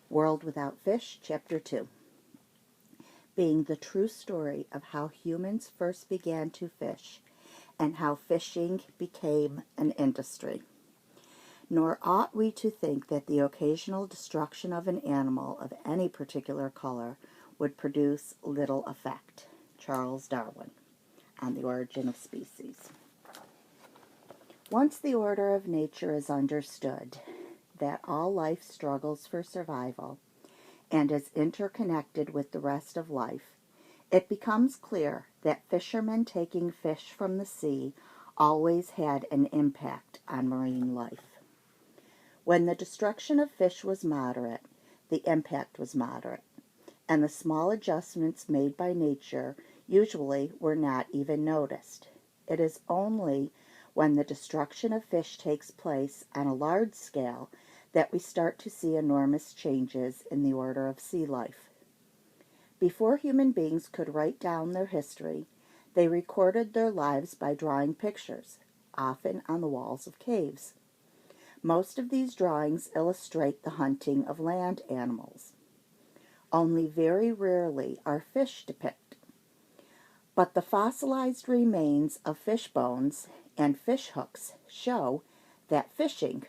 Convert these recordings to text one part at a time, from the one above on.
World Without Fish, Chapter 2. Being the true story of how humans first began to fish and how fishing became an industry. Nor ought we to think that the occasional destruction of an animal of any particular color would produce little effect. Charles Darwin, on the Origin of Species. Once the order of nature is understood, that all life struggles for survival and is interconnected with the rest of life, it becomes clear that fishermen taking fish from the sea always had an impact on marine life. When the destruction of fish was moderate, the impact was moderate, and the small adjustments made by nature usually were not even noticed. It is only when the destruction of fish takes place on a large scale that we start to see enormous changes in the order of sea life. Before human beings could write down their history, they recorded their lives by drawing pictures, often on the walls of caves. Most of these drawings illustrate the hunting of land animals. Only very rarely are fish depicted. But the fossilized remains of fish bones and fish hooks show that fishing,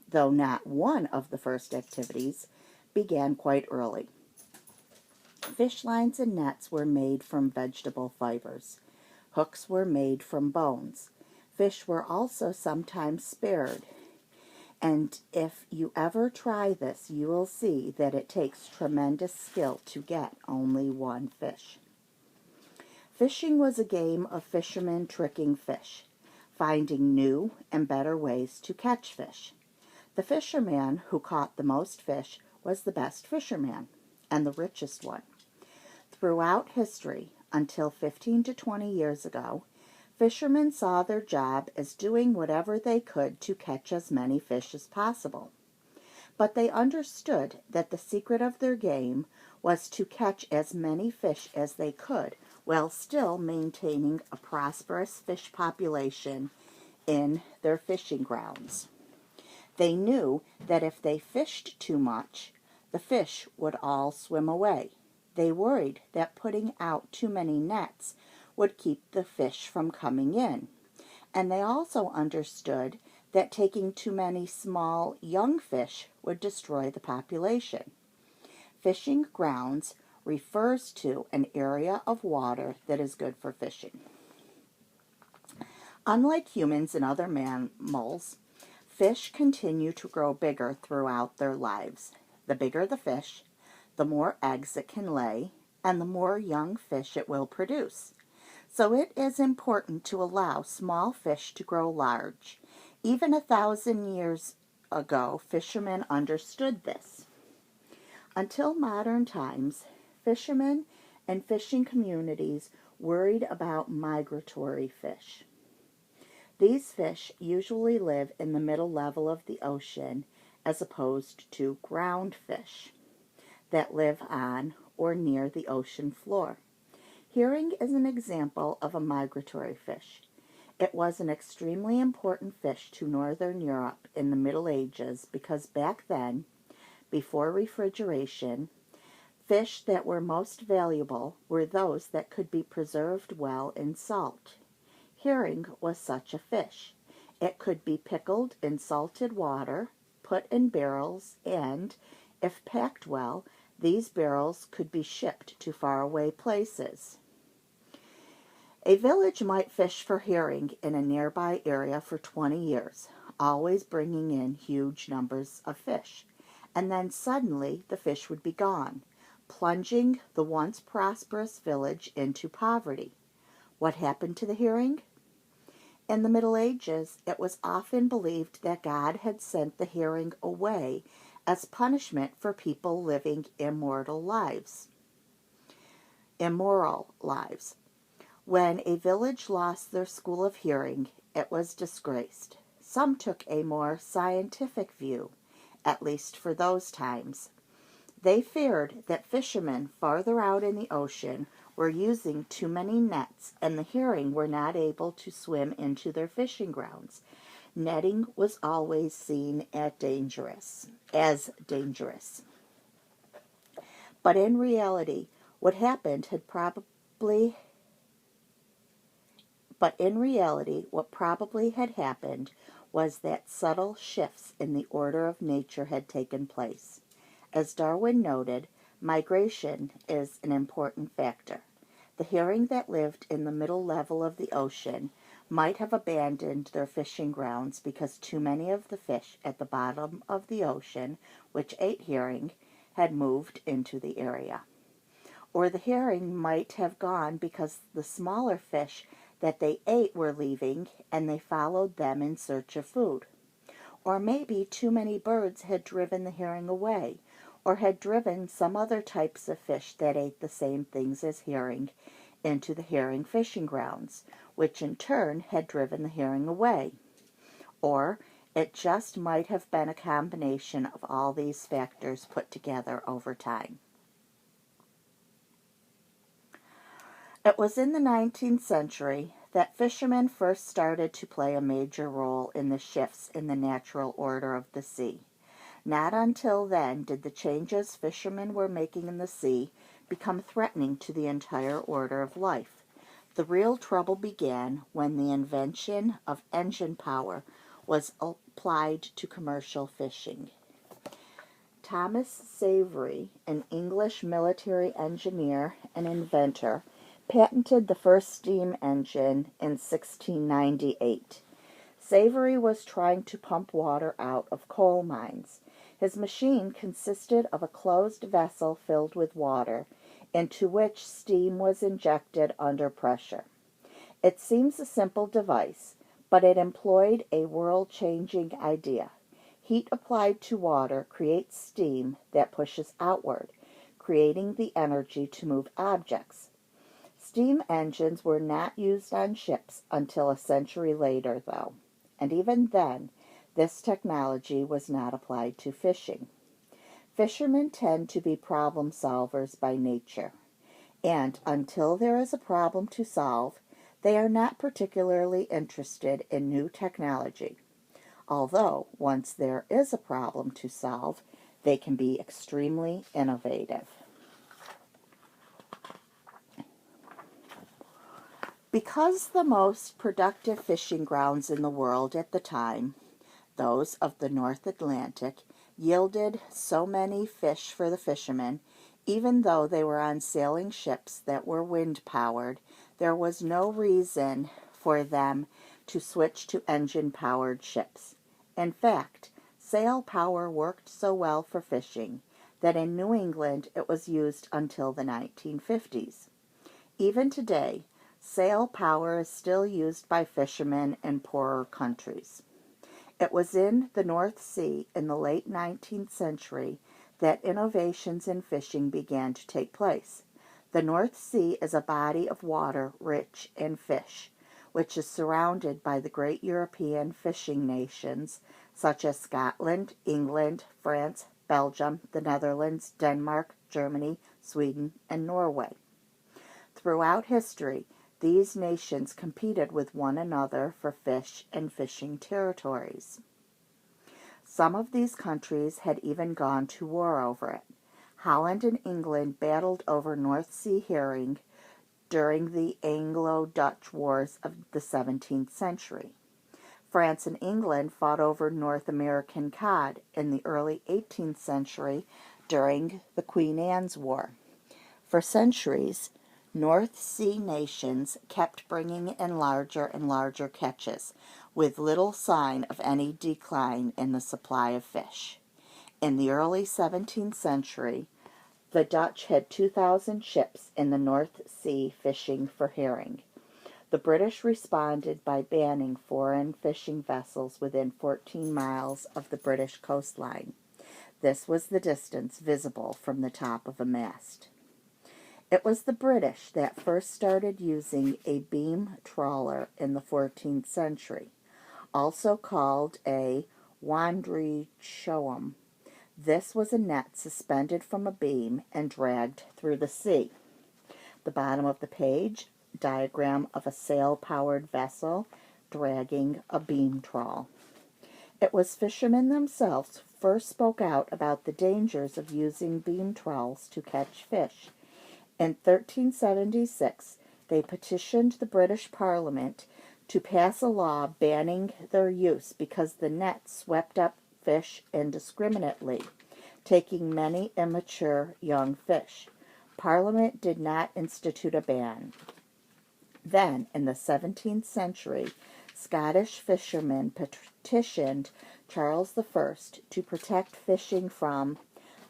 though not one of the first activities, began quite early. Fish lines and nets were made from vegetable fibers. Hooks were made from bones. Fish were also sometimes spared. And if you ever try this, you will see that it takes tremendous skill to get only one fish. Fishing was a game of fishermen tricking fish, finding new and better ways to catch fish. The fisherman who caught the most fish was the best fisherman and the richest one. Throughout history, until 15 to 20 years ago, fishermen saw their job as doing whatever they could to catch as many fish as possible. But they understood that the secret of their game was to catch as many fish as they could while still maintaining a prosperous fish population in their fishing grounds. They knew that if they fished too much, the fish would all swim away. They worried that putting out too many nets would keep the fish from coming in. And they also understood that taking too many small, young fish would destroy the population. Fishing grounds refers to an area of water that is good for fishing. Unlike humans and other mammals, fish continue to grow bigger throughout their lives. The bigger the fish, the more eggs it can lay, and the more young fish it will produce. So it is important to allow small fish to grow large. Even 1,000 years ago, fishermen understood this. Until modern times, fishermen and fishing communities worried about migratory fish. These fish usually live in the middle level of the ocean as opposed to ground fish that live on or near the ocean floor. Herring is an example of a migratory fish. It was an extremely important fish to Northern Europe in the Middle Ages because back then, before refrigeration, fish that were most valuable were those that could be preserved well in salt. Herring was such a fish. It could be pickled in salted water, put in barrels, and, if packed well, these barrels could be shipped to faraway places. A village might fish for herring in a nearby area for 20 years, always bringing in huge numbers of fish, and then suddenly the fish would be gone, plunging the once prosperous village into poverty. What happened to the herring? In the Middle Ages, it was often believed that God had sent the herring away as punishment for people living immoral lives. When a village lost their school of herring, it was disgraced. Some took a more scientific view, at least for those times. They feared that fishermen farther out in the ocean were using too many nets and the herring were not able to swim into their fishing grounds. Netting was always seen as dangerous. But in reality, what happened had probably But in reality, what probably had happened was that subtle shifts in the order of nature had taken place. As Darwin noted, migration is an important factor. The herring that lived in the middle level of the ocean might have abandoned their fishing grounds because too many of the fish at the bottom of the ocean, which ate herring, had moved into the area. Or the herring might have gone because the smaller fish that they ate were leaving and they followed them in search of food. Or maybe too many birds had driven the herring away, or had driven some other types of fish that ate the same things as herring into the herring fishing grounds, which in turn had driven the herring away. Or it just might have been a combination of all these factors put together over time. It was in the 19th century that fishermen first started to play a major role in the shifts in the natural order of the sea. Not until then did the changes fishermen were making in the sea become threatening to the entire order of life. The real trouble began when the invention of engine power was applied to commercial fishing. Thomas Savery, an English military engineer and inventor, patented the first steam engine in 1698. Savery was trying to pump water out of coal mines. His machine consisted of a closed vessel filled with water, into which steam was injected under pressure. It seems a simple device, but it employed a world-changing idea. Heat applied to water creates steam that pushes outward, creating the energy to move objects. Steam engines were not used on ships until a century later, though, and even then, this technology was not applied to fishing. Fishermen tend to be problem solvers by nature, and until there is a problem to solve, they are not particularly interested in new technology. Although, once there is a problem to solve, they can be extremely innovative. Because the most productive fishing grounds in the world at the time, those of the North Atlantic, yielded so many fish for the fishermen, even though they were on sailing ships that were wind-powered, there was no reason for them to switch to engine-powered ships. In fact, sail power worked so well for fishing that in New England it was used until the 1950s. Even today, sail power is still used by fishermen in poorer countries. It was in the North Sea in the late 19th century that innovations in fishing began to take place. The North Sea is a body of water rich in fish, which is surrounded by the great European fishing nations such as Scotland, England, France, Belgium, the Netherlands, Denmark, Germany, Sweden, and Norway. Throughout history, these nations competed with one another for fish and fishing territories. Some of these countries had even gone to war over it. Holland and England battled over North Sea herring during the Anglo-Dutch Wars of the 17th century. France and England fought over North American cod in the early 18th century during the Queen Anne's War. For centuries, North Sea nations kept bringing in larger and larger catches, with little sign of any decline in the supply of fish. In the early 17th century, the Dutch had 2,000 ships in the North Sea fishing for herring. The British responded by banning foreign fishing vessels within 14 miles of the British coastline. This was the distance visible from the top of a mast. It was the British that first started using a beam trawler in the 14th century, also called a wandrichoum. This was a net suspended from a beam and dragged through the sea. The bottom of the page, diagram of a sail-powered vessel dragging a beam trawl. It was fishermen themselves who first spoke out about the dangers of using beam trawls to catch fish. In 1376, they petitioned the British Parliament to pass a law banning their use because the net swept up fish indiscriminately, taking many immature young fish. Parliament did not institute a ban. Then, in the 17th century, Scottish fishermen petitioned Charles I to protect fishing from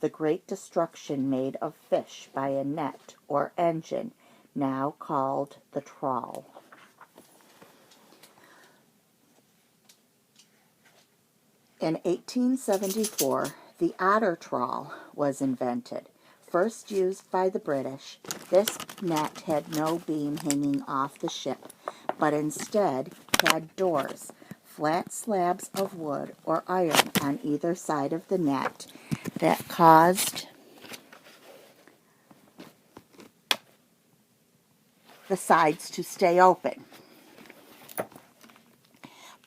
the great destruction made of fish by a net or engine, now called the trawl. In 1874, the otter trawl was invented. First used by the British, this net had no beam hanging off the ship, but instead had doors, flat slabs of wood or iron on either side of the net that caused the sides to stay open.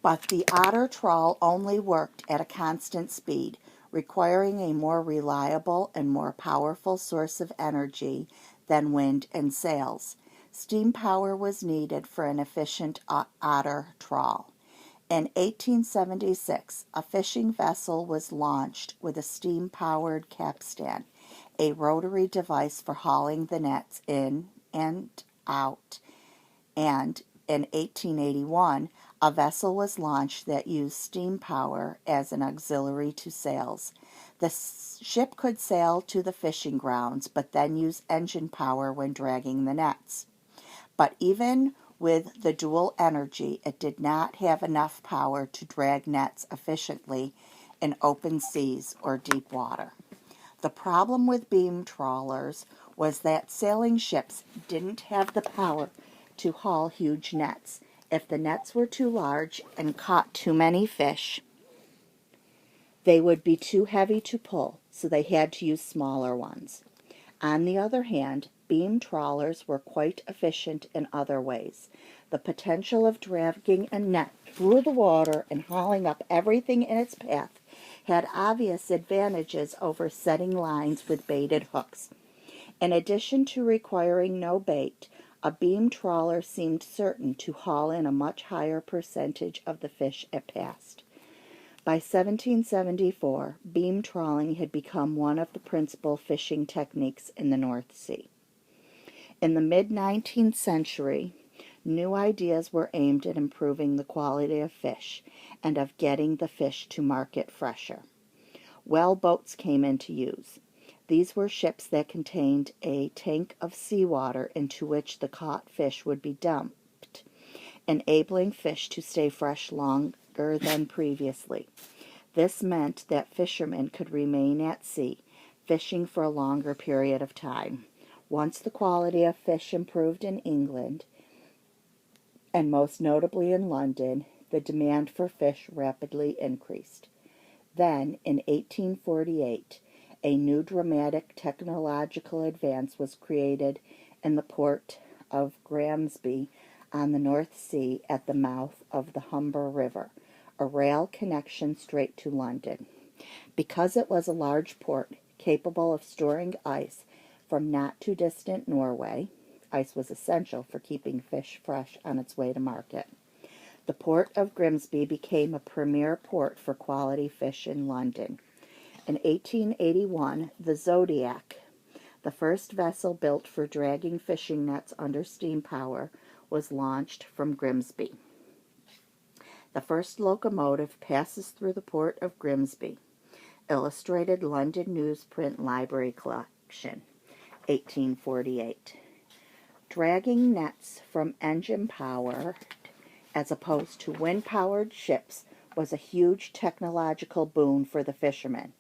But the otter trawl only worked at a constant speed, requiring a more reliable and more powerful source of energy than wind and sails. Steam power was needed for an efficient otter trawl. In 1876, a fishing vessel was launched with a steam-powered capstan, a rotary device for hauling the nets in and out. And in 1881, a vessel was launched that used steam power as an auxiliary to sails. The ship could sail to the fishing grounds, but then use engine power when dragging the nets. But even with the dual energy, it did not have enough power to drag nets efficiently in open seas or deep water. The problem with beam trawlers was that sailing ships didn't have the power to haul huge nets. If the nets were too large and caught too many fish, they would be too heavy to pull, so they had to use smaller ones. On the other hand, beam trawlers were quite efficient in other ways. The potential of dragging a net through the water and hauling up everything in its path had obvious advantages over setting lines with baited hooks. In addition to requiring no bait, a beam trawler seemed certain to haul in a much higher percentage of the fish it passed. By 1774, beam trawling had become one of the principal fishing techniques in the North Sea. In the mid-19th century, new ideas were aimed at improving the quality of fish and of getting the fish to market fresher. Well boats came into use. These were ships that contained a tank of seawater into which the caught fish would be dumped, enabling fish to stay fresh longer than previously. This meant that fishermen could remain at sea, fishing for a longer period of time. Once the quality of fish improved in England, and most notably in London, the demand for fish rapidly increased. Then, in 1848, a new dramatic technological advance was created in the port of Grimsby on the North Sea at the mouth of the Humber River, a rail connection straight to London. Because it was a large port capable of storing ice from not too distant Norway, ice was essential for keeping fish fresh on its way to market. The port of Grimsby became a premier port for quality fish in London. In 1881, the Zodiac, the first vessel built for dragging fishing nets under steam power, was launched from Grimsby. The first locomotive passes through the port of Grimsby. Illustrated London Newsprint Library Collection, 1848. Dragging nets from engine power as opposed to wind-powered ships was a huge technological boon for the fishermen,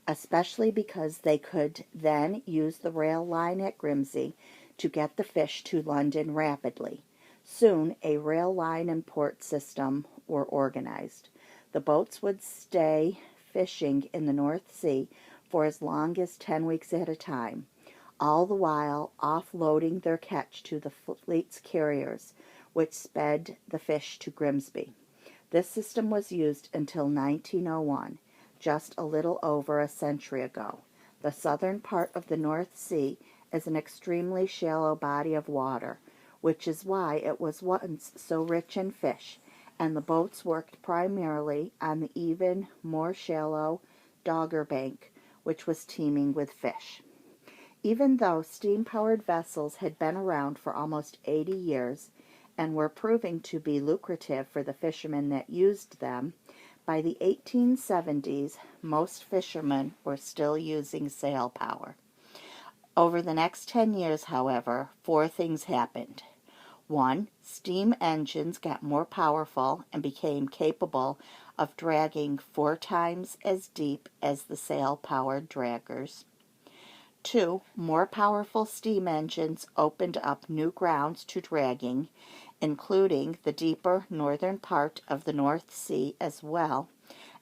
especially because they could then use the rail line at Grimsby to get the fish to London rapidly. Soon, a rail line and port system were organized. The boats would stay fishing in the North Sea for as long as 10 weeks at a time, all the while offloading their catch to the fleet's carriers, which sped the fish to Grimsby. This system was used until 1901, just a little over a century ago. The southern part of the North Sea is an extremely shallow body of water, which is why it was once so rich in fish, and the boats worked primarily on the even more shallow Dogger Bank, which was teeming with fish. Even though steam-powered vessels had been around for almost 80 years and were proving to be lucrative for the fishermen that used them, by the 1870s, most fishermen were still using sail power. Over the next 10 years, however, 4 things happened. 1. Steam engines got more powerful and became capable of dragging 4 times as deep as the sail-powered draggers. 2. More powerful steam engines opened up new grounds to dragging, including the deeper northern part of the North Sea as well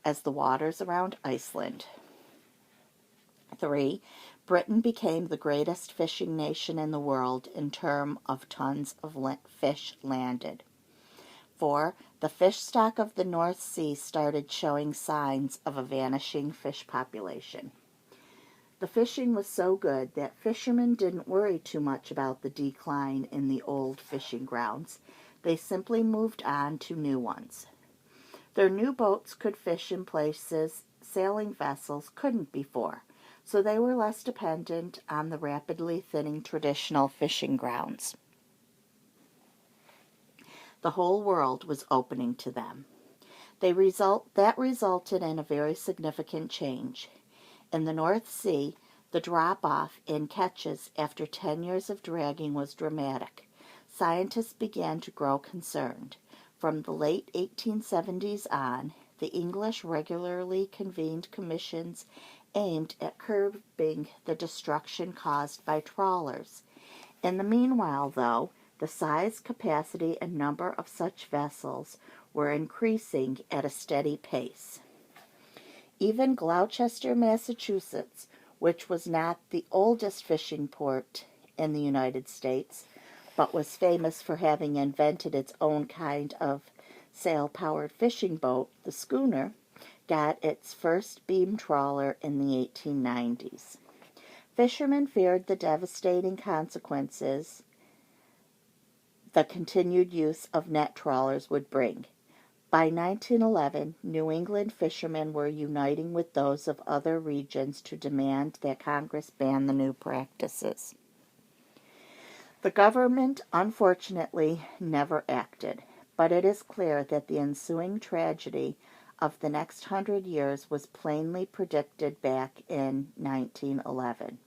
as the waters around Iceland. 3. Britain became the greatest fishing nation in the world in terms of tons of fish landed. 4. The fish stock of the North Sea started showing signs of a vanishing fish population. The fishing was so good that fishermen didn't worry too much about the decline in the old fishing grounds. They simply moved on to new ones. Their new boats could fish in places sailing vessels couldn't before, so they were less dependent on the rapidly thinning traditional fishing grounds. The whole world was opening to them. That resulted in a very significant change. In the North Sea, the drop-off in catches after 10 years of dragging was dramatic. Scientists began to grow concerned. From the late 1870s on, the English regularly convened commissions aimed at curbing the destruction caused by trawlers. In the meanwhile, though, the size, capacity, and number of such vessels were increasing at a steady pace. Even Gloucester, Massachusetts, which was not the oldest fishing port in the United States, but was famous for having invented its own kind of sail-powered fishing boat, the schooner, got its first beam trawler in the 1890s. Fishermen feared the devastating consequences the continued use of net trawlers would bring. By 1911, New England fishermen were uniting with those of other regions to demand that Congress ban the new practices. The government, unfortunately, never acted, but it is clear that the ensuing tragedy of the next 100 years was plainly predicted back in 1911.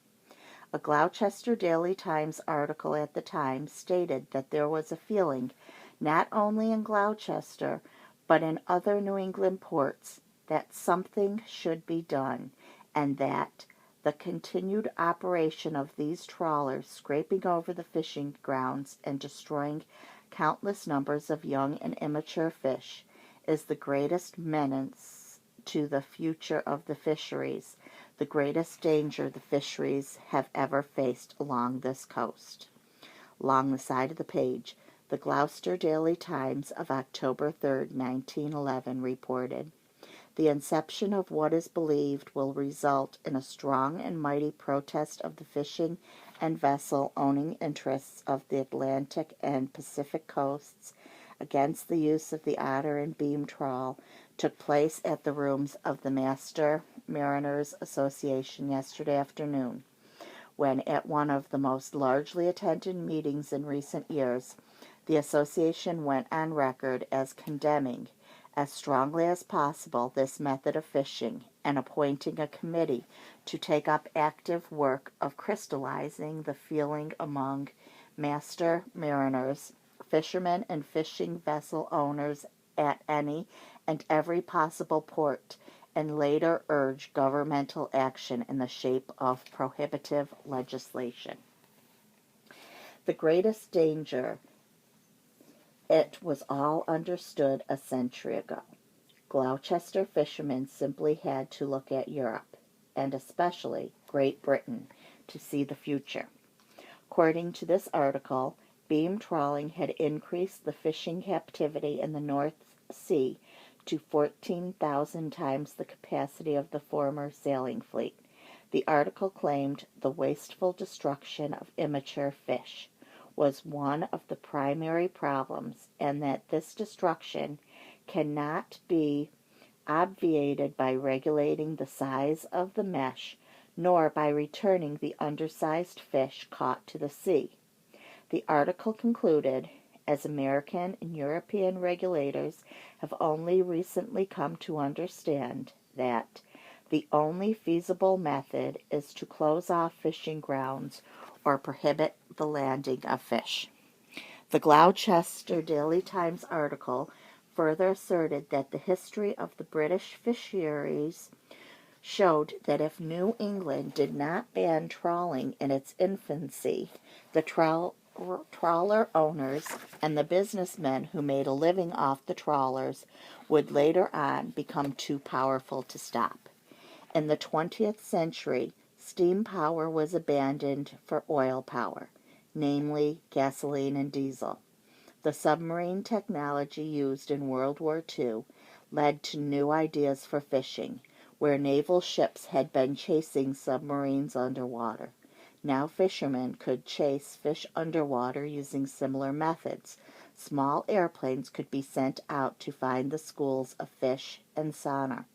A Gloucester Daily Times article at the time stated that there was a feeling, not only in Gloucester, but in other New England ports, that something should be done, and that the continued operation of these trawlers scraping over the fishing grounds and destroying countless numbers of young and immature fish is the greatest menace to the future of the fisheries, the greatest danger the fisheries have ever faced along this coast. Along the side of the page, the Gloucester Daily Times of October 3, 1911 reported, "The inception of what is believed will result in a strong and mighty protest of the fishing and vessel-owning interests of the Atlantic and Pacific coasts against the use of the otter and beam trawl took place at the rooms of the Master Mariners Association yesterday afternoon, when at one of the most largely attended meetings in recent years, the association went on record as condemning, as strongly as possible, this method of fishing and appointing a committee to take up active work of crystallizing the feeling among master mariners, fishermen, and fishing vessel owners at any and every possible port, and later urge governmental action in the shape of prohibitive legislation." The greatest danger, it was all understood a century ago. Gloucester fishermen simply had to look at Europe, and especially Great Britain, to see the future. According to this article, beam trawling had increased the fishing captivity in the North Sea to 14,000 times the capacity of the former sailing fleet. The article claimed the wasteful destruction of immature fish was one of the primary problems, and that this destruction cannot be obviated by regulating the size of the mesh, nor by returning the undersized fish caught to the sea. The article concluded, as American and European regulators have only recently come to understand, that the only feasible method is to close off fishing grounds or prohibit the landing of fish. The Gloucester Daily Times article further asserted that the history of the British fisheries showed that if New England did not ban trawling in its infancy, the trawler owners and the businessmen who made a living off the trawlers would later on become too powerful to stop. In the 20th century, steam power was abandoned for oil power, namely gasoline and diesel. The submarine technology used in World War II led to new ideas for fishing, where naval ships had been chasing submarines underwater. Now fishermen could chase fish underwater using similar methods. Small airplanes could be sent out to find the schools of fish and sound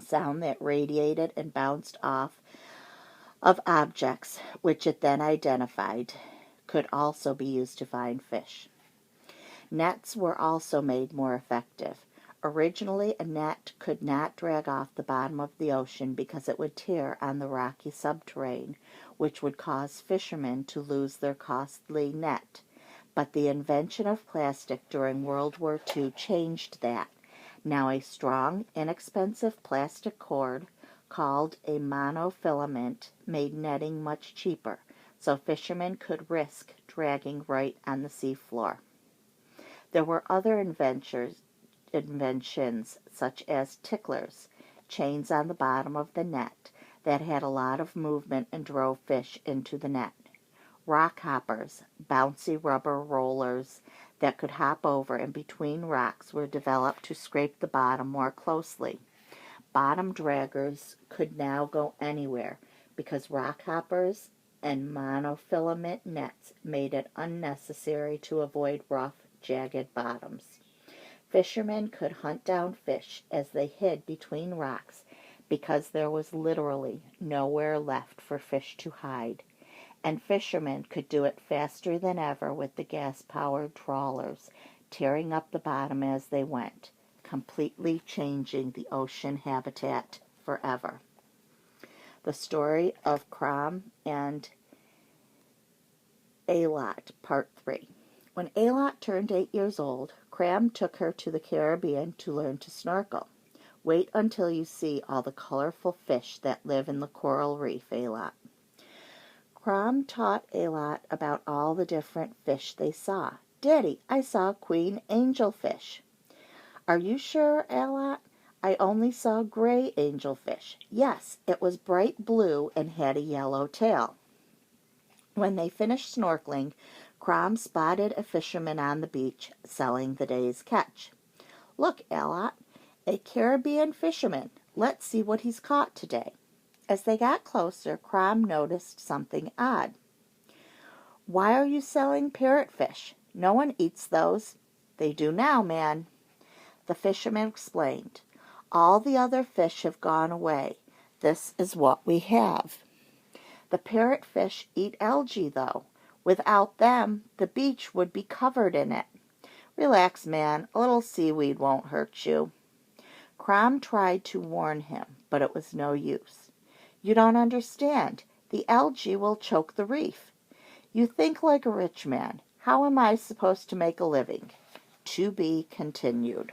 that radiated and bounced off of objects, which it then identified, could also be used to find fish. Nets were also made more effective. Originally, a net could not drag off the bottom of the ocean because it would tear on the rocky subterrane, which would cause fishermen to lose their costly net. But the invention of plastic during World War II changed that. Now a strong, inexpensive plastic cord called a monofilament made netting much cheaper, so fishermen could risk dragging right on the seafloor. There were other inventions such as ticklers, chains on the bottom of the net that had a lot of movement and drove fish into the net. Rock hoppers, bouncy rubber rollers that could hop over and between rocks, were developed to scrape the bottom more closely. Bottom draggers could now go anywhere because rock hoppers and monofilament nets made it unnecessary to avoid rough, jagged bottoms. Fishermen could hunt down fish as they hid between rocks because there was literally nowhere left for fish to hide, and fishermen could do it faster than ever with the gas-powered trawlers, tearing up the bottom as they went, completely changing the ocean habitat forever. The story of Crom and Alot, Part 3. When Alot turned 8 years old, Cram took her to the Caribbean to learn to snorkel. Wait until you see all the colorful fish that live in the coral reef, Alot. Cram taught Alot about all the different fish they saw. Daddy, I saw queen angelfish. Are you sure, Alot? I only saw gray angelfish. Yes, it was bright blue and had a yellow tail. When they finished snorkeling, Crom spotted a fisherman on the beach selling the day's catch. Look, Alot, a Caribbean fisherman. Let's see what he's caught today. As they got closer, Crom noticed something odd. Why are you selling parrotfish? No one eats those. They do now, man. The fisherman explained. All the other fish have gone away. This is what we have. The parrotfish eat algae, though. Without them, the beach would be covered in it. Relax, man. A little seaweed won't hurt you. Crom tried to warn him, but it was no use. You don't understand. The algae will choke the reef. You think like a rich man. How am I supposed to make a living? To be continued.